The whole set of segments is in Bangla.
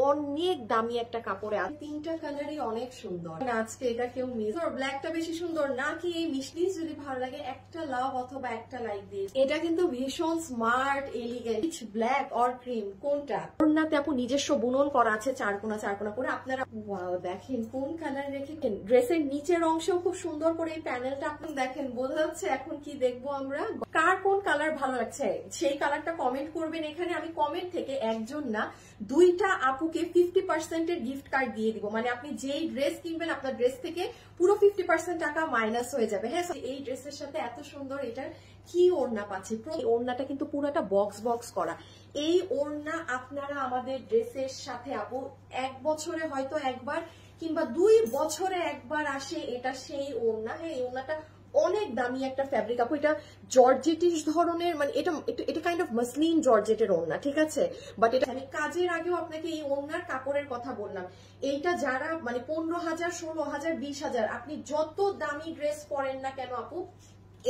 অনেক দামি একটা কাপড়ে আছে। তিনটা কালারই অনেক সুন্দর। আজকে এটা কেউ মিস ব্ল্যাকটা বেশি সুন্দর নাকি এই মিষ্টি, যদি ভালো লাগে একটা লাভ অথবা একটা লাইক দিয়ে। এটা কিন্তু ভীষণ smart elegant. Black or cream কোনটা? ওড়নাতে আপু নিজস্ব বুনন করা আছে চারকোনা চারকোনা করে। আপনারা ওয়াও দেখেন কোন কালার রেখেছেন। ড্রেসের নিচের অংশেও খুব সুন্দর করে এই প্যানেলটা আপনি দেখেন, বোঝা যাচ্ছে। এখন কি দেখবো আমরা, কার কোন কালার ভালো লাগছে সেই কালারটা কমেন্ট করবেন এখানে। আমি কমেন্ট থেকে একজন না দুইটা আপুকে 50% এর গিফট কার্ড দিয়ে দিব। মানে আপনি যেই ড্রেস কিনবেন আপনার ড্রেস থেকে পুরো 50% টাকা মাইনাস হয়ে যাবে। হ্যাঁ, এই ড্রেসের সাথে এত সুন্দর এটার কি ওড়না পাচ্ছি। ওড়নাটা কিন্তু পুরোটা বক্স বক্স করা। এই ওড়না আপনারা আমাদের ড্রেসের সাথে আপু 1 বছরে হয়তো একবার কিংবা 2 বছরে একবার আসে, এটা সেই ওড়না। হ্যাঁ, এই ওড়নাটা অনেক দামি একটা ফ্যাব্রিক আপু। এটা জর্জেটিশ ধরনের, মানে এটা কাইন্ড অফ মাসলিন জর্জেটের ওড়না, ঠিক আছে। বাট এটা আমি কাজের আগেও আপনাকে এই ওড়নার কাপড়ের কথা বললাম। এইটা যারা মানে 15,000, 16,000, 20,000 আপনি যত দামি ড্রেস পরেন না কেন আপু,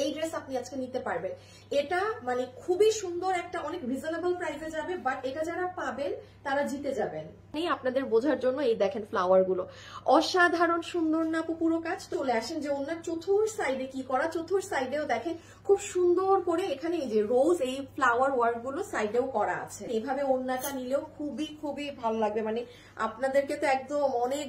এই ড্রেস আপনি আজকে নিতে পারবেন। এটা মানে খুবই সুন্দর একটা, অনেক রিজনেবল প্রাইসে যাবে। বাট এটা যারা পাবেন তারা জিতে যাবেন। এই আপনাদের বোঝার জন্য এই দেখেন ফ্লাওয়ার গুলো অসাধারণ সুন্দর না আপু। পুরো কাজ চলে আসেন যে ওনার চতুর সাইডে কি করা, চতুর সাইডেও দেখেন খুব সুন্দর করে এখানে এই যে রোজ, এই ফ্লাওয়ার ওয়ার্ক গুলো সাইডেও করা আছে। এইভাবে ওড়নাটা নিলেও খুবই খুবই ভালো লাগবে। মানে আপনাদেরকে তো একদম অনেক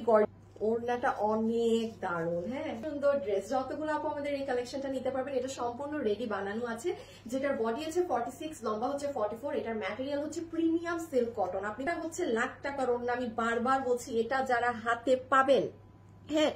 ওড়নাটা অনেক দারুণ। হ্যাঁ, সুন্দর ড্রেস। যতগুলো আপু আমাদের এই কালেকশনটা নিতে পারবেন। এটা সম্পূর্ণ রেডি বানানো আছে, যেটার বডি আছে 46, লম্বা হচ্ছে 44। এটার ম্যাটেরিয়াল হচ্ছে প্রিমিয়াম সিল্ক কটন। আপনি এটা হচ্ছে লাখ টাকার ওড়না। আমি বারবার বলছি, এটা যারা হাতে পাবেন হ্যাঁ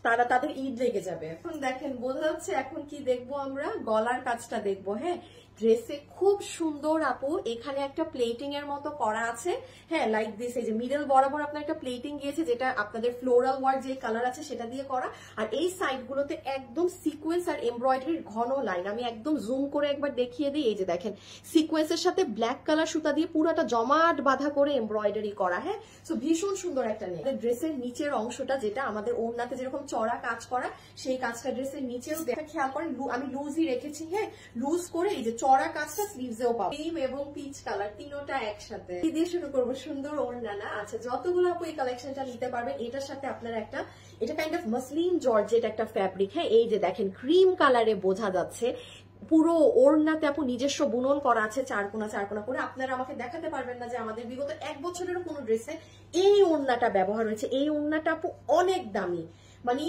তারা তাদের ঈদ লেগে যাবে। এখন দেখেন বোঝা যাচ্ছে। এখন কি দেখবো আমরা, গলার কাজটা দেখবো। হ্যাঁ, ড্রেসে খুব সুন্দর আপু এখানে একটা প্লেটিং এর মতো করা আছে। হ্যাঁ, লাইক দিস, এই যে মিডল বরাবর আপনার একটা প্লেটিং গিয়েছে, যেটা আপনাদের ফ্লোরাল ওয়ার্ক যে কালার আছে সেটা দিয়ে করা। আর এই সাইড গুলোতে একদম সিকোয়েন্স আর এমব্রয়ডারির ঘন লাইন। আমি একদম জুম করে একবার দেখিয়ে দিই। এই যে দেখেন সিকোয়েন্সের সাথে ব্ল্যাক কালার সুতা দিয়ে পুরোটা জমাট বাঁধা করে এমব্রয়ডারি করা। হ্যাঁ, সো ভীষণ সুন্দর একটা নেই। ড্রেসের নিচের অংশটা যেটা আমাদের ওড়নাতে যেরকম চড়া কাজ করা, সেই কাজটা ড্রেসের নিচেও দেখা খেয়াল করেন। আমি লুজই রেখেছি। হ্যাঁ, লুজ করে এই যে চড়া কাজটা স্লিভসেও পাবো। ক্রিম এবং পিচ কালার তিনোটা একসাথে। কি দিয়ে শুরু করবো? সুন্দর ওড়না না? আচ্ছা, যতগুলো আপু এই কালেকশনটা নিতে পারবেন, এটার সাথে আপনার একটা, এটা কাইন্ড অফ মাসলিন জর্জেট একটা ফ্যাব্রিক। হ্যাঁ, এই যে দেখেন ক্রিম কালারে বোঝা যাচ্ছে। পুরো ওড়নাতে আপু নিজস্ব বুনন করা আছে চারকোনা চারকোনা করে। আপনারা আমাকে দেখাতে পারবেন না যে আমাদের বিগত 1 বছরেরও কোনো ড্রেসে এই ওড়নাটা ব্যবহার হয়েছে। এই ওড়নাটা আপু অনেক দামি, মানে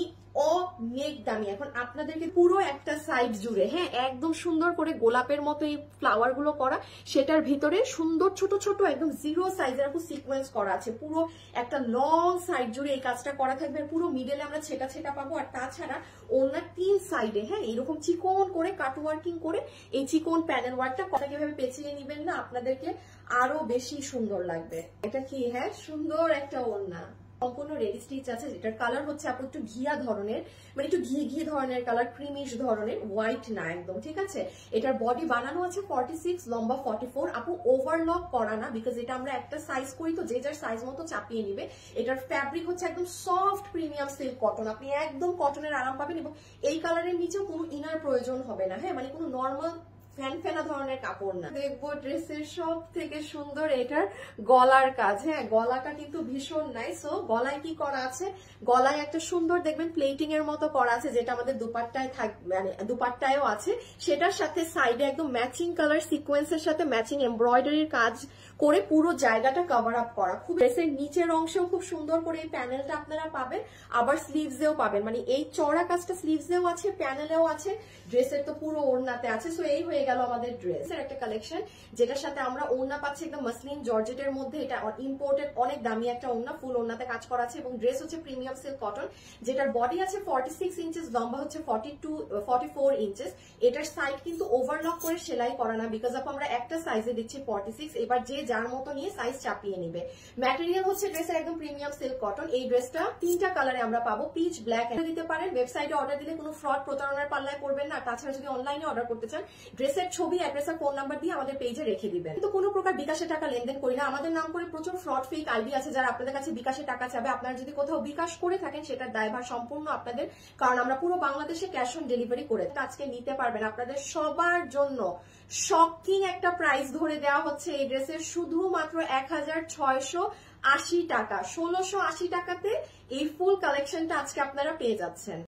অনেক দামি। এখন আপনাদেরকে পুরো একটা সাইড জুড়ে, হ্যাঁ, একদম সুন্দর করে গোলাপের মতো এই ফ্লাওয়ার গুলো করা, সেটার ভিতরে সুন্দর ছোট ছোট একদম 0 সাইজের আপু সিকোয়েন্স করা আছে। পুরো একটা লং সাইড জুড়ে এই কাজটা করা থাকবে। পুরো মিডলে আমরা ছেটা ছেটা পাবো। আর তাছাড়া ওনার 3 সাইডে হ্যাঁ এরকম চিকন করে কাট ওয়ার্কিং করে এই চিকন প্যানেল ওয়ার্কটা কথা কিভাবে পেঁচিয়ে নিবেন না, আপনাদেরকে আরো বেশি সুন্দর লাগবে। এটা কি? হ্যাঁ, সুন্দর একটা ওড়না, সম্পূর্ণ রেডি স্টিচ আছে। যেটার কালার হচ্ছে আপু একটু ঘিয়া ধরনের, মানে একটু ঘি ঘি ধরনের কালার, ক্রিমিশ ধরনের, হোয়াইট না একদম, ঠিক আছে। এটার বডি বানানো আছে 46, লম্বা 44। আপু ওভারলক করা না, বিকজ এটা আমরা একটা সাইজ করি তো যে যার সাইজ মতো চাপিয়ে নিবে। এটার ফ্যাব্রিক হচ্ছে একদম সফট প্রিমিয়াম সিল্ক কটন। আপনি একদম কটনের আরাম পাবেন এবং এই কালারের নিচেও কোনো ইনার প্রয়োজন হবে না। হ্যাঁ, মানে কোনো নর্মাল ফ্যান ফেনা ধরনের কাপড় না। দেখবো ড্রেসের সব থেকে সুন্দর এটার গলার কাজ। হ্যাঁ, গলাটা কিন্তু ভীষণ নাইস। ও গলায় কি করা আছে? গলায় একটা সুন্দর দেখবেন প্লেটিং এর মতো করা আছে, যেটা আমাদের দুপাট্টায় থাকবে, মানে দুপাট্টায়ও আছে। সেটার সাথে সাইডে একদম ম্যাচিং কালার সিকোয়েন্সের সাথে ম্যাচিং এমব্রয়ডারির কাজ করে পুরো জায়গাটা কভার আপ করা। খুব ড্রেসের নিচের অংশেও খুব সুন্দর করে এই প্যানেলটা আপনারা পাবেন, আবার স্লিভসেও পাবেন। মানে এই চড়া কাজটা স্লিভসেও আছে, প্যানেলেও আছে, ড্রেসের তো পুরো ওড়নাতে আছে। সো এই হয়ে গেল আমাদের ড্রেসের একটা কালেকশন, যেটার সাথে আমরা ওড়না পাচ্ছি একদম মাসলিন জর্জেটের মধ্যে। এটা ইম্পোর্টেড অনেক দামি একটা ওড়না, ফুল ওড়নাতে কাজ করা আছে এবং ড্রেস হচ্ছে প্রিমিয়াম সিল্ক কটন, যেটার বডি আছে 46 ইঞ্চেস, লম্বা হচ্ছে 44 ইঞ্চেস। এটার সাইড কিন্তু ওভারলক করে সেলাই করা না, বিকজ অফ আমরা একটা সাইজে দিচ্ছি 46। এবার যে যার মতো নিয়ে সাইজ চাপিয়ে নিবে। ম্যাটেরিয়াল হচ্ছে ড্রেসের একদম প্রিমিয়াম সিল্ক কটন। এই ড্রেসটা 3টা কালারে আমরা পাবো, পিচ, ব্ল্যাক দিতে পারেন। ওয়েবসাইটে অর্ডার দিলে কোনো ফ্রড প্রতারণার পাল্লায় পড়বেন না। তাছাড়া যদি অনলাইনে অর্ডার করতে চান, ড্রেসের ছবি, অ্যাড্রেস আর ফোন নাম্বার দিয়ে আমাদের পেজে রেখে দিবেন। কিন্তু কোনো প্রকার বিকাশে টাকা লেনদেন করি না। আমাদের নাম করে প্রচুর ফ্রড ফেক আইডি আছে যারা আপনাদের কাছে বিকাশে টাকা চাবে। আপনারা যদি কোথাও বিকাশ করে থাকেন, সেটার দায়ভার সম্পূর্ণ আপনাদের, কারণ আমরা পুরো বাংলাদেশে ক্যাশ অন ডেলিভারি করে। আজকে নিতে পারবেন আপনাদের সবার জন্য শকিং একটা প্রাইস ধরে দেওয়া হচ্ছে এই ড্রেসের, শুধুমাত্র 1680 টাকা। 1680 টাকাতে এই ফুল কালেকশনটা আজকে আপনারা পেয়ে যাচ্ছেন।